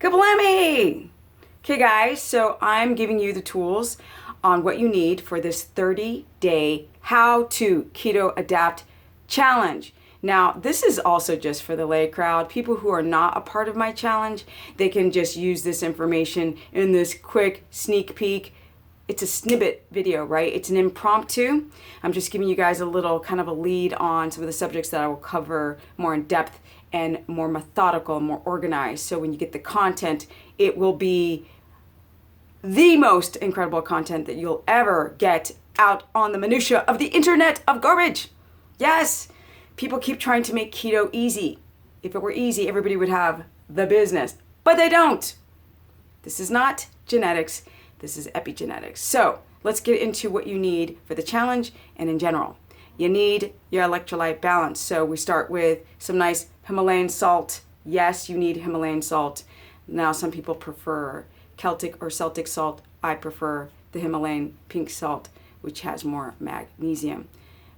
Kablami! Okay guys, so I'm giving you the tools on what you need for this 30-day How to Keto Adapt challenge. Now, this is also just for the lay crowd. People who are not a part of my challenge, they can just use this information in this quick sneak peek. It's a snippet video, right? It's an impromptu. I'm just giving you guys a little kind of a lead on some of the subjects that I will cover more in depth and more methodical, more organized. So when you get the content, it will be the most incredible content that you'll ever get out on the minutia of the internet of garbage. Yes, people keep trying to make keto easy. If it were easy, everybody would have the business, but they don't. This is not genetics. This is epigenetics. So let's get into what you need for the challenge and in general. You need your electrolyte balance. So we start with some nice Himalayan salt. Yes, you need Himalayan salt. Now some people prefer Celtic or Celtic salt. I prefer the Himalayan pink salt, which has more magnesium,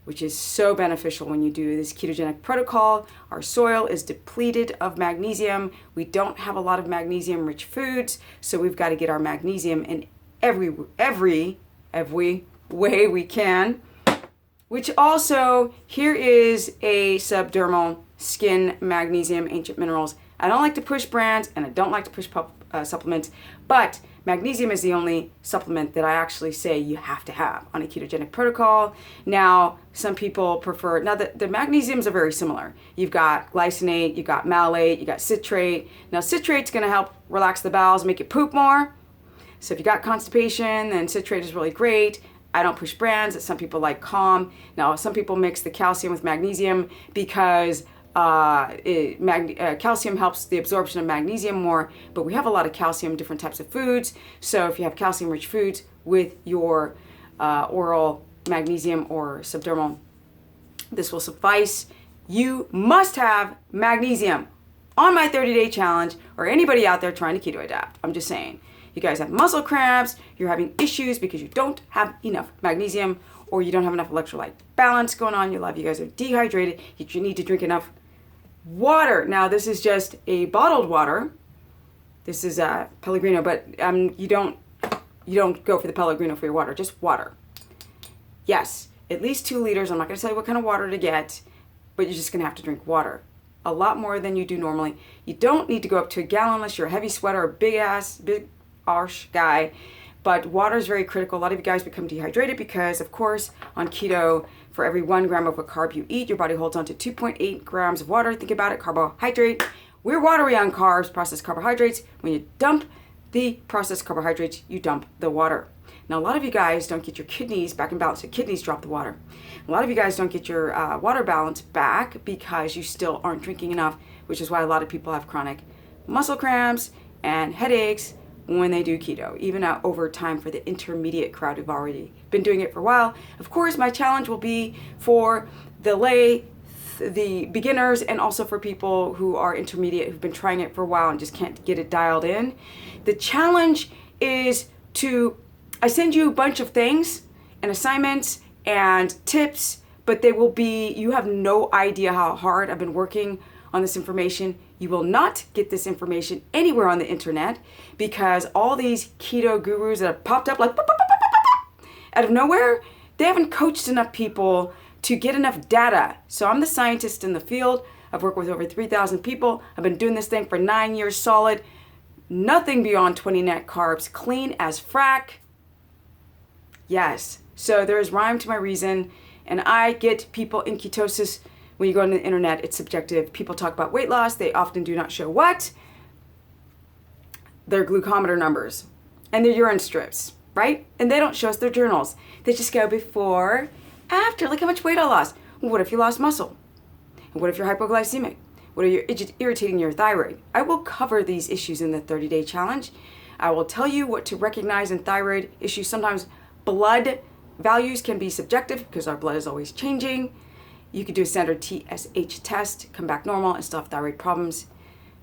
which is so beneficial when you do this ketogenic protocol. Our soil is depleted of magnesium. We don't have a lot of magnesium rich foods, so we've got to get our magnesium in every way we can. Which also, here is a subdermal skin magnesium ancient minerals. I don't like to push brands and I don't like to push supplements, but magnesium is the only supplement that I actually say you have to have on a ketogenic protocol. Now, some people prefer, now the magnesiums are very similar. You've got glycinate, you've got malate, you got citrate. Now citrate's gonna help relax the bowels, make you poop more. So if you got constipation, then citrate is really great. I don't push brands. Some people like Calm. Now, some people mix the calcium with magnesium because calcium helps the absorption of magnesium more, but we have a lot of calcium in different types of foods. So if you have calcium-rich foods with your oral magnesium or subdermal, this will suffice. You must have magnesium on my 30-day challenge, or anybody out there trying to keto adapt. I'm just saying. You guys have muscle cramps, you're having issues because you don't have enough magnesium, or you don't have enough electrolyte balance going on in your life. You guys are dehydrated. You need to drink enough water. Now, this is just a bottled water. This is Pellegrino, but you don't go for the Pellegrino for your water, just water. Yes, at least 2 liters. I'm not going to tell you what kind of water to get, but you're just going to have to drink water. A lot more than you do normally. You don't need to go up to a gallon unless you're a heavy sweater or big arse guy, but water is very critical. A lot of you guys become dehydrated because, of course, on keto, for every 1 gram of a carb you eat, your body holds on to 2.8 grams of water. Think about it, carbohydrate. We're watery on carbs, processed carbohydrates. When you dump the processed carbohydrates, you dump the water. Now, a lot of you guys don't get your kidneys back in balance. Your kidneys drop the water. A lot of you guys don't get your water balance back because you still aren't drinking enough, which is why a lot of people have chronic muscle cramps and headaches when they do keto, even over time for the intermediate crowd who've already been doing it for a while. Of course, my challenge will be for the beginners, and also for people who are intermediate, who've been trying it for a while and just can't get it dialed in. The challenge is I send you a bunch of things and assignments and tips, but you have no idea how hard I've been working on this information. You will not get this information anywhere on the internet because all these keto gurus that have popped up like out of nowhere, they haven't coached enough people to get enough data. So I'm the scientist in the field. I've worked with over 3,000 people. I've been doing this thing for 9 years solid. Nothing beyond 20 net carbs, clean as frack. Yes, so there's rhyme to my reason, and I get people in ketosis. When you go on the internet, it's subjective. People talk about weight loss. They often do not show what? Their glucometer numbers and their urine strips, right? And they don't show us their journals. They just go before, after. Look how much weight I lost. Well, what if you lost muscle? And what if you're hypoglycemic? What if you're irritating your thyroid? I will cover these issues in the 30-day challenge. I will tell you what to recognize in thyroid issues. Sometimes blood values can be subjective because our blood is always changing. You could do a standard TSH test, come back normal, and still have thyroid problems.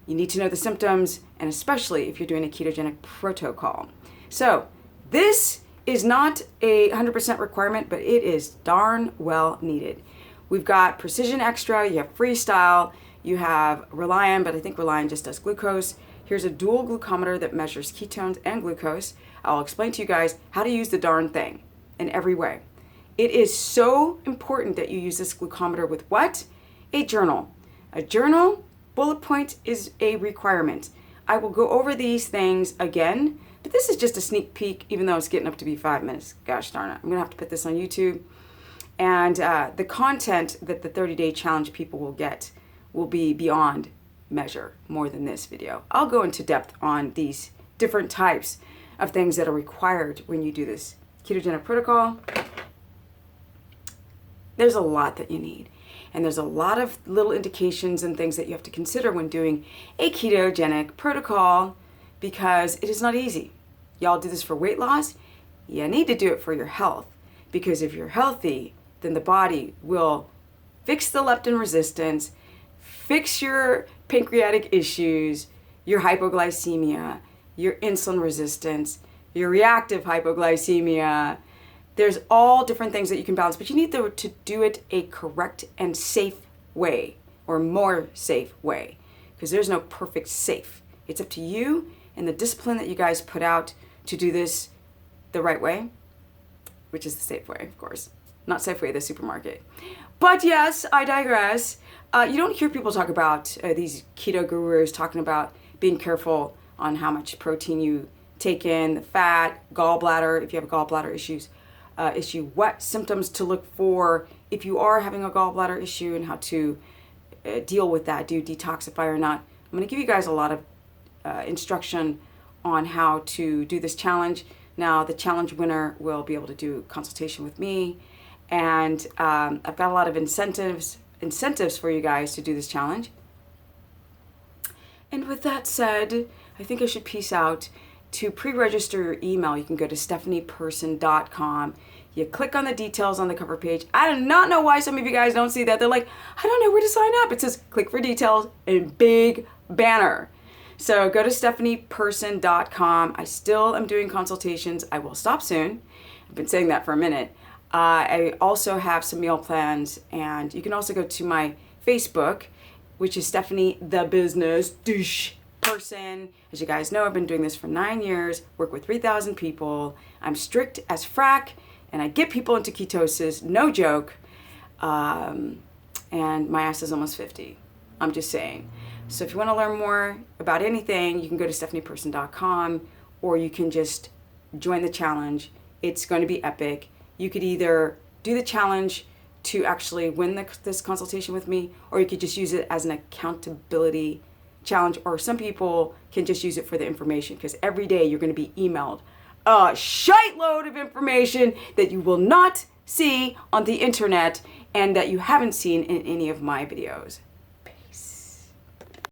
You need to know the symptoms, and especially if you're doing a ketogenic protocol. So this is not a 100% requirement, but it is darn well needed. We've got Precision Extra, you have Freestyle, you have Reliant, but I think Reliant just does glucose. Here's a dual glucometer that measures ketones and glucose. I'll explain to you guys how to use the darn thing in every way. It is so important that you use this glucometer with what? A journal. A journal, bullet point is a requirement. I will go over these things again, but this is just a sneak peek, even though it's getting up to be 5 minutes. Gosh darn it. I'm gonna have to put this on YouTube. And the content that the 30-day challenge people will get will be beyond measure, more than this video. I'll go into depth on these different types of things that are required when you do this ketogenic protocol. There's a lot that you need. And there's a lot of little indications and things that you have to consider when doing a ketogenic protocol, because it is not easy. Y'all do this for weight loss. You need to do it for your health, because if you're healthy, then the body will fix the leptin resistance, fix your pancreatic issues, your hypoglycemia, your insulin resistance, your reactive hypoglycemia. There's all different things that you can balance, but you need to do it a correct and safe way, or more safe way, because there's no perfect safe. It's up to you and the discipline that you guys put out to do this the right way, which is the safe way, of course. Not Safeway, the supermarket. But yes, I digress. You don't hear people talk about these keto gurus talking about being careful on how much protein you take in, the fat, gallbladder, if you have a gallbladder issue, what symptoms to look for if you are having a gallbladder issue, and how to deal with that. Do you detoxify or not? I'm going to give you guys a lot of instruction on how to do this challenge. Now, the challenge winner will be able to do consultation with me, and I've got a lot of incentives for you guys to do this challenge. And with that said, I think I should peace out. To pre-register your email, you can go to stephanieperson.com. You click on the details on the cover page. I do not know why some of you guys don't see that. They're like, I don't know where to sign up. It says click for details in big banner. So go to stephanieperson.com. I still am doing consultations. I will stop soon. I've been saying that for a minute. I also have some meal plans, and you can also go to my Facebook, which is Stephanie the Business Person. As you guys know, I've been doing this for 9 years, work with 3,000 people. I'm strict as frack, and I get people into ketosis, no joke. And my ass is almost 50. I'm just saying. So if you want to learn more about anything, you can go to stephanieperson.com, or you can just join the challenge. It's going to be epic. You could either do the challenge to actually win this consultation with me, or you could just use it as an accountability challenge, or some people can just use it for the information, because every day you're going to be emailed a shite load of information that you will not see on the internet and that you haven't seen in any of my videos.